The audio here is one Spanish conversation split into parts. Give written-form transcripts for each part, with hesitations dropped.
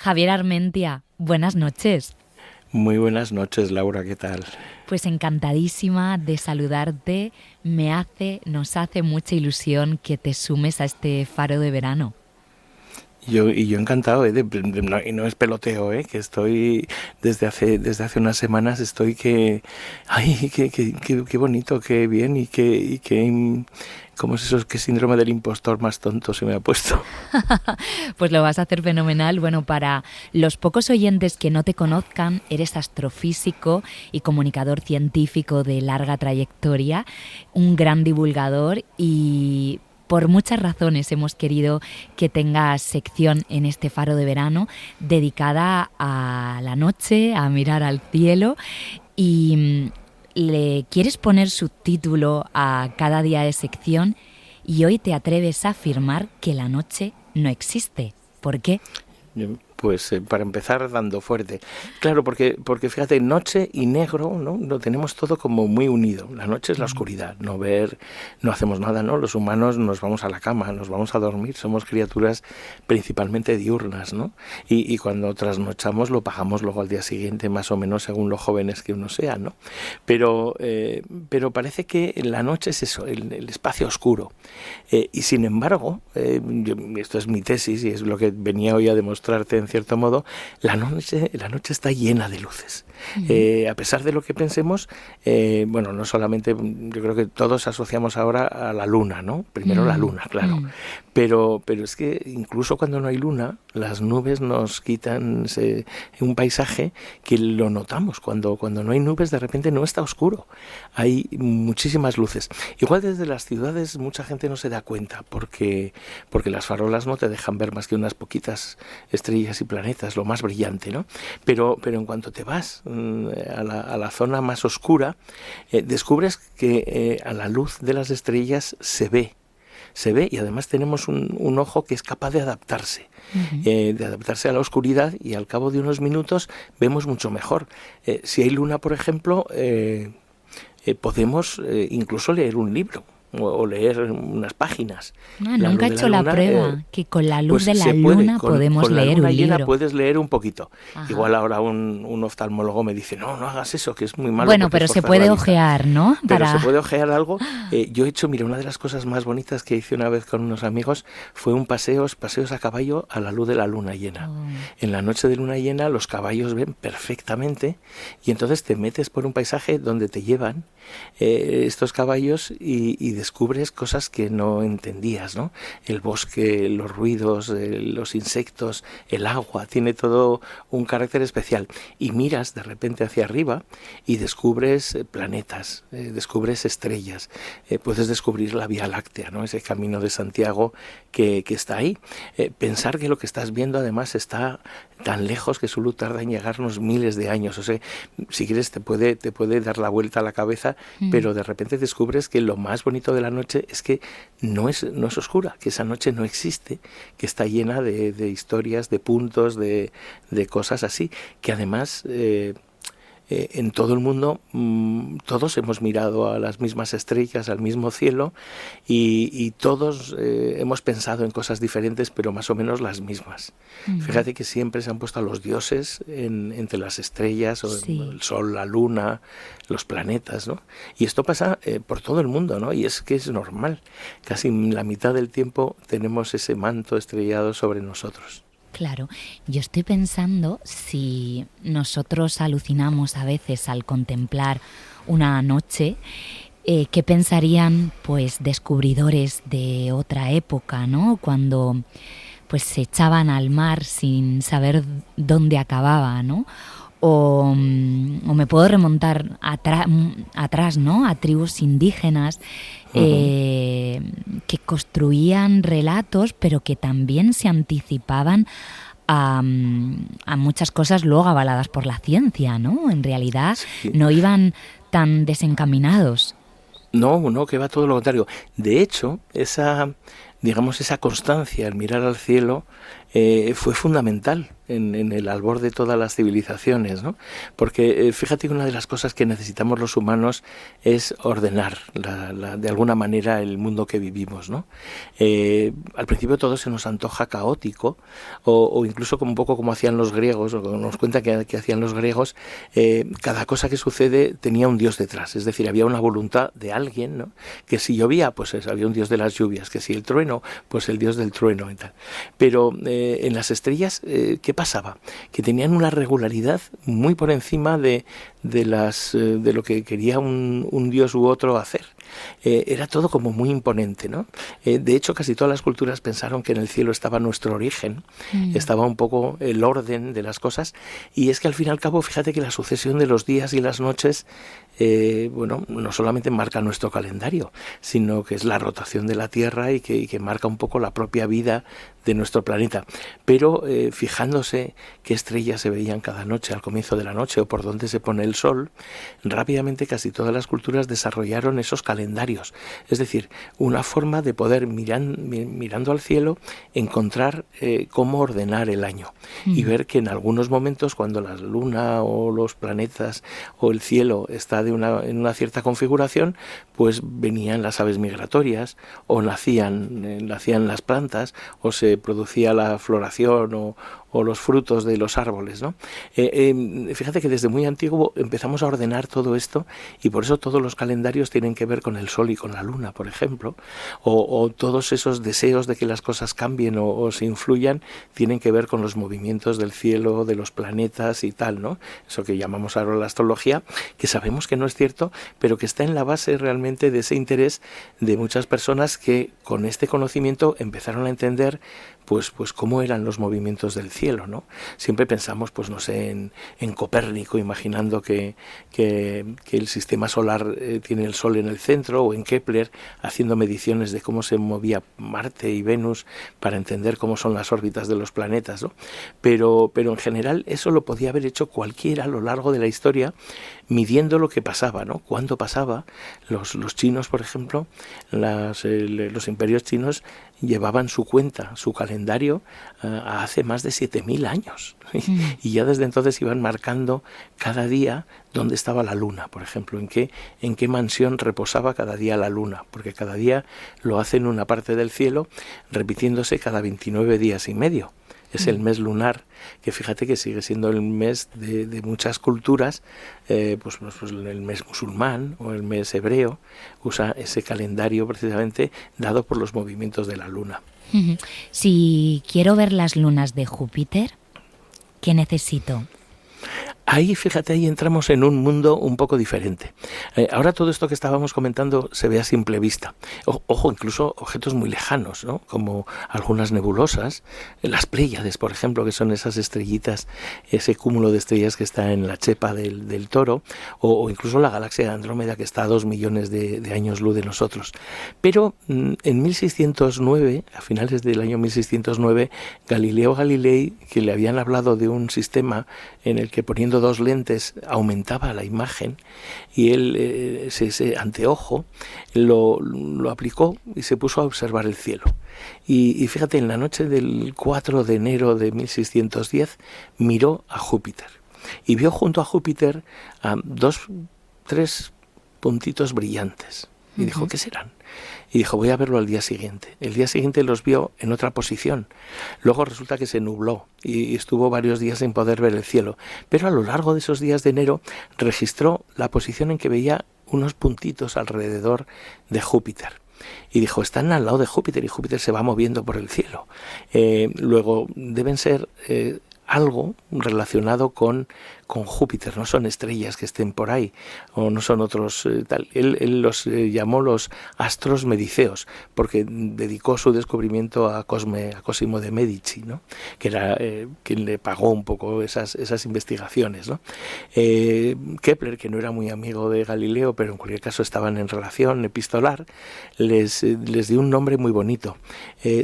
Javier Armentia, buenas noches. Muy buenas noches, Laura, ¿qué tal? Pues encantadísima de saludarte. Nos hace mucha ilusión que te sumes a este faro de verano. Yo encantado, y no es peloteo, que estoy desde hace unas semanas estoy qué bonito, qué bien y qué ¿cómo es eso? ¿Qué síndrome del impostor más tonto se me ha puesto? Pues lo vas a hacer fenomenal. Bueno, para los pocos oyentes que no te conozcan, eres astrofísico y comunicador científico de larga trayectoria, un gran divulgador y por muchas razones hemos querido que tengas sección en este faro de verano dedicada a la noche, a mirar al cielo y le quieres poner subtítulo a cada día de sección y hoy te atreves a afirmar que la noche no existe. ¿Por qué? Pues para empezar dando fuerte. Claro, porque fíjate, noche y negro, ¿no? Lo tenemos todo como muy unido. La noche es la oscuridad, no hacemos nada, ¿no? Los humanos nos vamos a la cama, nos vamos a dormir, somos criaturas principalmente diurnas, ¿no? Y cuando trasnochamos lo pagamos luego al día siguiente, más o menos según lo jóvenes que uno sea, ¿no? Pero parece que la noche es eso, el espacio oscuro. Y sin embargo, esto es mi tesis y es lo que venía hoy a demostrarte en cierto modo, la noche está llena de luces. A pesar de lo que pensemos, no solamente, yo creo que todos asociamos ahora a la luna, ¿no? Primero la luna, claro. Pero es que incluso cuando no hay luna, las nubes nos quitan un paisaje que lo notamos. Cuando no hay nubes, de repente no está oscuro. Hay muchísimas luces. Igual desde las ciudades mucha gente no se da cuenta, porque las farolas no te dejan ver más que unas poquitas estrellas y planetas, lo más brillante, ¿no? Pero en cuanto te vas a la zona más oscura, descubres que a la luz de las estrellas se ve y además tenemos un ojo que es capaz de adaptarse, de adaptarse a la oscuridad y al cabo de unos minutos vemos mucho mejor. Si hay luna, por ejemplo, podemos incluso leer un libro o leer unas páginas. Nunca he hecho la prueba, que con la luz de la luna podemos leer un libro. Con la luna llena puedes leer un poquito. Ajá. Igual ahora un oftalmólogo me dice, no hagas eso, que es muy malo. Bueno, pero se puede ojear, ¿no? Pero se puede ojear algo. Yo he hecho, mira, una de las cosas más bonitas que hice una vez con unos amigos fue paseos a caballo a la luz de la luna llena. En la noche de luna llena los caballos ven perfectamente y entonces te metes por un paisaje donde te llevan estos caballos y descubres cosas que no entendías, ¿no? El bosque, los ruidos, los insectos, el agua, tiene todo un carácter especial. Y miras de repente hacia arriba y descubres planetas, descubres estrellas, puedes descubrir la Vía Láctea, ¿no? Ese camino de Santiago que está ahí. Pensar que lo que estás viendo además está tan lejos que su luz tarda en llegarnos miles de años. O sea, si quieres te puede dar la vuelta a la cabeza, pero de repente descubres que lo más bonito de la noche es que no es oscura, que esa noche no existe, que está llena de historias, de puntos, de cosas así, que además en todo el mundo todos hemos mirado a las mismas estrellas, al mismo cielo y todos hemos pensado en cosas diferentes, pero más o menos las mismas. Fíjate que siempre se han puesto a los dioses entre las estrellas, o el sol, la luna, los planetas, ¿no? Y esto pasa por todo el mundo, ¿no? Y es que es normal. Casi la mitad del tiempo tenemos ese manto estrellado sobre nosotros. Claro, yo estoy pensando si nosotros alucinamos a veces al contemplar una noche, ¿qué pensarían pues descubridores de otra época, ¿no? Cuando pues se echaban al mar sin saber dónde acababa, ¿no? O me puedo remontar atrás, ¿no? A tribus indígenas que construían relatos, pero que también se anticipaban a muchas cosas luego avaladas por la ciencia, ¿no? En realidad no iban tan desencaminados. No, que va todo lo contrario. De hecho, esa constancia al mirar al cielo fue fundamental en el albor de todas las civilizaciones, ¿no? Porque fíjate que una de las cosas que necesitamos los humanos es ordenar de alguna manera el mundo que vivimos, ¿no? Al principio todo se nos antoja caótico, o incluso como un poco como hacían los griegos, o como nos cuenta que hacían los griegos, cada cosa que sucede tenía un dios detrás, es decir, había una voluntad de alguien, ¿no? Que si llovía, pues había un dios de las lluvias, que si el trueno, pues el dios del trueno y tal. Pero en las estrellas, ¿qué pasaba? Que tenían una regularidad muy por encima de lo que quería un dios u otro hacer. Era todo como muy imponente, ¿no? De hecho, casi todas las culturas pensaron que en el cielo estaba nuestro origen, estaba un poco el orden de las cosas, y es que al fin y al cabo, fíjate que la sucesión de los días y las noches, no solamente marca nuestro calendario, sino que es la rotación de la Tierra y que marca un poco la propia vida de nuestro planeta. Pero fijándose qué estrellas se veían cada noche al comienzo de la noche o por dónde se pone el sol, rápidamente casi todas las culturas desarrollaron esos calendarios. Es decir, una forma de poder, mirando al cielo, encontrar cómo ordenar el año y ver que en algunos momentos, cuando la luna o los planetas o el cielo está en una cierta configuración, pues venían las aves migratorias, o nacían las plantas, o se producía la floración o los frutos de los árboles, ¿no? Fíjate que desde muy antiguo empezamos a ordenar todo esto, y por eso todos los calendarios tienen que ver con el sol y con la luna, por ejemplo, o todos esos deseos de que las cosas cambien o se influyan tienen que ver con los movimientos del cielo, de los planetas y tal, ¿no? Eso que llamamos ahora la astrología, que sabemos que no es cierto, pero que está en la base realmente de ese interés de muchas personas que con este conocimiento empezaron a entender pues cómo eran los movimientos del cielo, ¿no? Siempre pensamos, pues no sé, en Copérnico, imaginando que el sistema solar tiene el Sol en el centro, o en Kepler, haciendo mediciones de cómo se movía Marte y Venus para entender cómo son las órbitas de los planetas, ¿no? Pero en general eso lo podía haber hecho cualquiera a lo largo de la historia, midiendo lo que pasaba, ¿no? Cuándo pasaba. Los chinos, por ejemplo, los imperios chinos llevaban su cuenta, su calendario, hace más de 7.000 años. Y ya desde entonces iban marcando cada día dónde estaba la luna, por ejemplo, en qué mansión reposaba cada día la luna, porque cada día lo hacen en una parte del cielo, repitiéndose cada 29 días y medio. Es el mes lunar, que fíjate que sigue siendo el mes de muchas culturas, pues el mes musulmán o el mes hebreo usa ese calendario precisamente dado por los movimientos de la luna. Si quiero ver las lunas de Júpiter, ¿qué necesito? Ahí, fíjate, ahí entramos en un mundo un poco diferente. Ahora todo esto que estábamos comentando se ve a simple vista. Ojo, incluso objetos muy lejanos, ¿no? Como algunas nebulosas, las Pléyades, por ejemplo, que son esas estrellitas, ese cúmulo de estrellas que está en la chepa del Toro, o incluso la galaxia de Andrómeda, que está a 2 millones de años luz de nosotros. Pero en 1609, a finales del año 1609, Galileo Galilei, que le habían hablado de un sistema en el que poniendo 2 lentes aumentaba la imagen, y él ese anteojo lo aplicó y se puso a observar el cielo. Y fíjate, en la noche del 4 de enero de 1610 miró a Júpiter y vio junto a Júpiter a 3 puntitos brillantes. Y dijo, ¿qué serán? Y dijo, voy a verlo al día siguiente. El día siguiente los vio en otra posición. Luego resulta que se nubló y estuvo varios días sin poder ver el cielo. Pero a lo largo de esos días de enero registró la posición en que veía unos puntitos alrededor de Júpiter. Y dijo, están al lado de Júpiter y Júpiter se va moviendo por el cielo. Luego deben ser algo relacionado con Júpiter, no son estrellas que estén por ahí, o no son otros tal. Él los llamó los astros mediceos, porque dedicó su descubrimiento a Cosimo de Medici, ¿no? Que era quien le pagó un poco esas investigaciones, ¿no? Kepler, que no era muy amigo de Galileo, pero en cualquier caso estaban en relación epistolar, les dio un nombre muy bonito,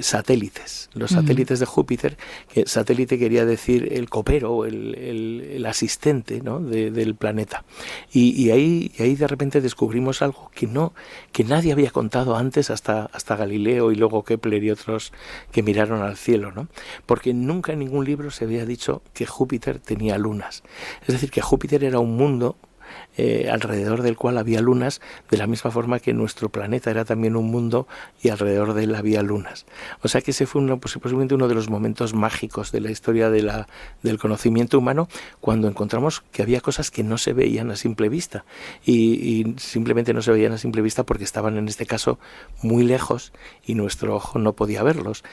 satélites, los satélites de Júpiter, que satélite quería decir decir, el copero, el asistente, ¿no?, del planeta. Y ahí de repente descubrimos algo que nadie había contado antes hasta Galileo y luego Kepler y otros que miraron al cielo, ¿no? Porque nunca en ningún libro se había dicho que Júpiter tenía lunas. Es decir, que Júpiter era un mundo alrededor del cual había lunas, de la misma forma que nuestro planeta era también un mundo y alrededor de él había lunas. O sea que ese fue posiblemente uno de los momentos mágicos de la historia del conocimiento humano, cuando encontramos que había cosas que no se veían a simple vista y simplemente no se veían a simple vista porque estaban, en este caso, muy lejos y nuestro ojo no podía verlos.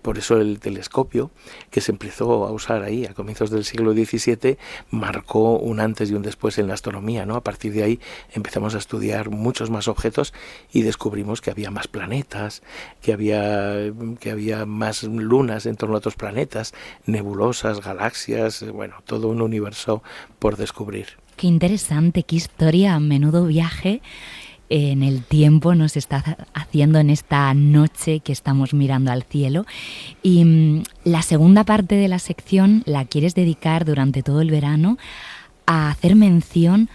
Por eso el telescopio, que se empezó a usar ahí a comienzos del siglo XVII, marcó un antes y un después en la astronomía, ¿no? A partir de ahí empezamos a estudiar muchos más objetos y descubrimos que había más planetas, que había más lunas en torno a otros planetas, nebulosas, galaxias, bueno, todo un universo por descubrir. Qué interesante, qué historia, menudo viaje en el tiempo nos está haciendo en esta noche que estamos mirando al cielo. Y la segunda parte de la sección la quieres dedicar durante todo el verano a hacer mención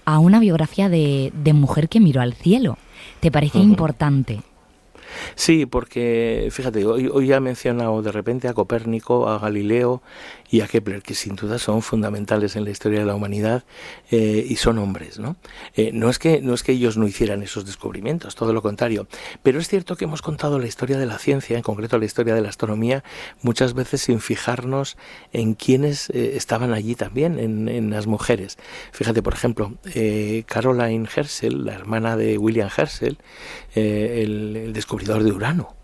a una biografía de mujer que miró al cielo. ¿Te parece importante? Sí, porque fíjate, hoy ya he mencionado de repente a Copérnico, a Galileo y a Kepler, que sin duda son fundamentales en la historia de la humanidad, y son hombres, ¿no? No es que ellos no hicieran esos descubrimientos, todo lo contrario, pero es cierto que hemos contado la historia de la ciencia, en concreto la historia de la astronomía, muchas veces sin fijarnos en quienes estaban allí también, en las mujeres. Fíjate, por ejemplo, Caroline Herschel, la hermana de William Herschel, el descubridor de Urano,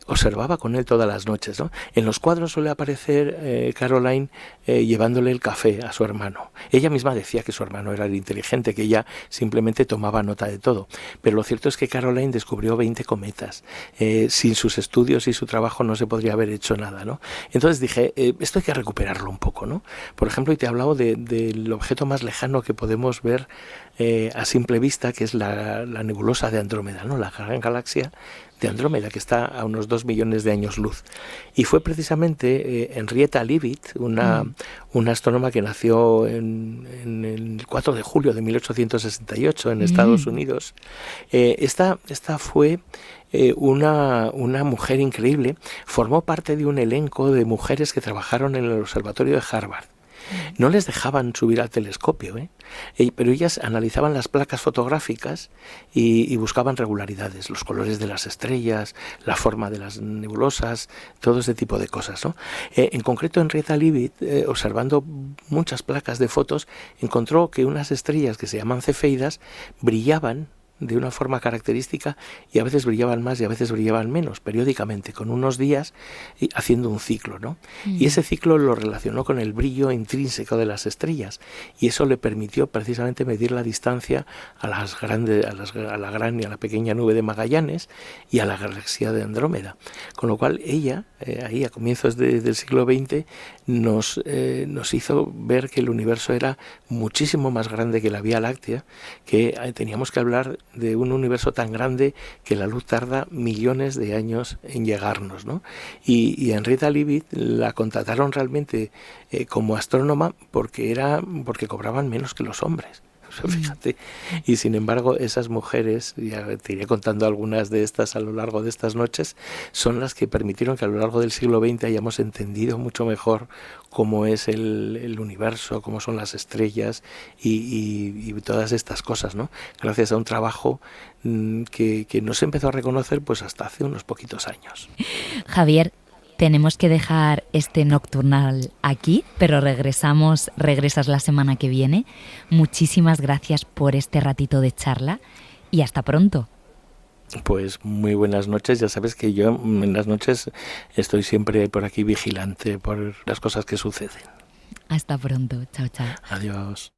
observaba con él todas las noches, ¿no? En los cuadros suele aparecer Caroline llevándole el café a su hermano. Ella misma decía que su hermano era el inteligente, que ella simplemente tomaba nota de todo. Pero lo cierto es que Caroline descubrió 20 cometas. Sin sus estudios y su trabajo no se podría haber hecho nada, ¿no? Entonces dije, esto hay que recuperarlo un poco, ¿no? Por ejemplo, y te he hablado del objeto más lejano que podemos ver a simple vista, que es la nebulosa de Andrómeda, ¿no? La gran galaxia de Andrómeda, que está a unos 2 millones de años luz. Y fue precisamente Henrietta Leavitt, una astrónoma que nació en el 4 de julio de 1868 en Estados Unidos. Esta fue una mujer increíble. Formó parte de un elenco de mujeres que trabajaron en el observatorio de Harvard. No les dejaban subir al telescopio, pero ellas analizaban las placas fotográficas y buscaban regularidades, los colores de las estrellas, la forma de las nebulosas, todo ese tipo de cosas, ¿no? En concreto, Henrietta Leavitt, observando muchas placas de fotos, encontró que unas estrellas que se llaman cefeidas brillaban de una forma característica y a veces brillaban más y a veces brillaban menos, periódicamente, con unos días, haciendo un ciclo, ¿no? Y ese ciclo lo relacionó con el brillo intrínseco de las estrellas y eso le permitió precisamente medir la distancia a la gran y a la pequeña nube de Magallanes y a la galaxia de Andrómeda. Con lo cual ella, ahí a comienzos del siglo XX, nos hizo ver que el universo era muchísimo más grande que la Vía Láctea, que teníamos que hablar de un universo tan grande que la luz tarda millones de años en llegarnos, ¿no? Y Henrietta Leavitt la contrataron realmente como astrónoma porque cobraban menos que los hombres. Fíjate, y sin embargo esas mujeres, ya te iré contando algunas de estas a lo largo de estas noches, son las que permitieron que a lo largo del siglo XX hayamos entendido mucho mejor cómo es el universo, cómo son las estrellas y todas estas cosas, ¿no? Gracias a un trabajo que no se empezó a reconocer pues hasta hace unos poquitos años. Javier, tenemos que dejar este nocturnal aquí, pero regresas la semana que viene. Muchísimas gracias por este ratito de charla y hasta pronto. Pues muy buenas noches. Ya sabes que yo en las noches estoy siempre por aquí vigilante por las cosas que suceden. Hasta pronto. Chao, chao. Adiós.